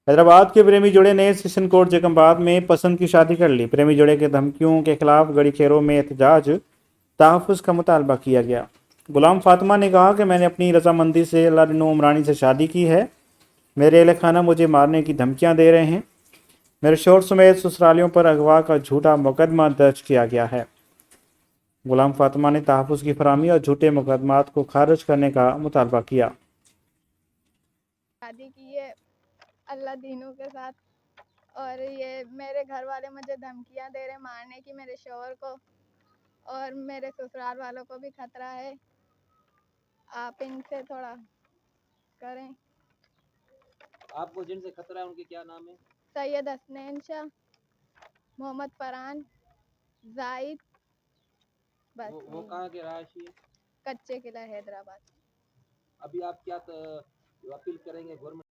حیدرآباد کے پریمی جوڑے نے سیشن کورٹ جیکمباد میں پسند کی شادی کر لی۔ پریمی جوڑے کے دھمکیوں کے خلاف گڑی کھیروں میں احتجاج، تحفظ کا مطالبہ کیا گیا۔ غلام فاطمہ نے کہا کہ میں نے اپنی رضامندی سے اللہ رینو عمرانی سے شادی کی ہے۔ میرے اہل خانہ مجھے مارنے کی دھمکیاں دے رہے ہیں۔ میرے شوہر سمیت سسرالیوں پر اغوا کا جھوٹا مقدمہ درج کیا گیا ہے۔ غلام فاطمہ نے تحفظ کی فراہمی اور جھوٹے مقدمات کو خارج کرنے کا مطالبہ کیا۔ شادی کی ہے اللہ دینوں کے ساتھ، اور یہ میرے گھر والے مجھے دھمکیاں دے رہے مارنے کی، میرے شوہر کو اور میرے سسرال والوں کو بھی خطرہ ہے۔ آپ ان سے تھوڑا کریں۔ آپ کو جن سے خطرہ ہے ان کے کیا نام ہے؟ سید حسنین شاہ، محمد فرحان، زائد، بس وہ کہاں کے رہائشی ہے؟ کچے قلعہ حیدرآباد۔ ابھی آپ کیا اپیل کریں گے گورنمنٹ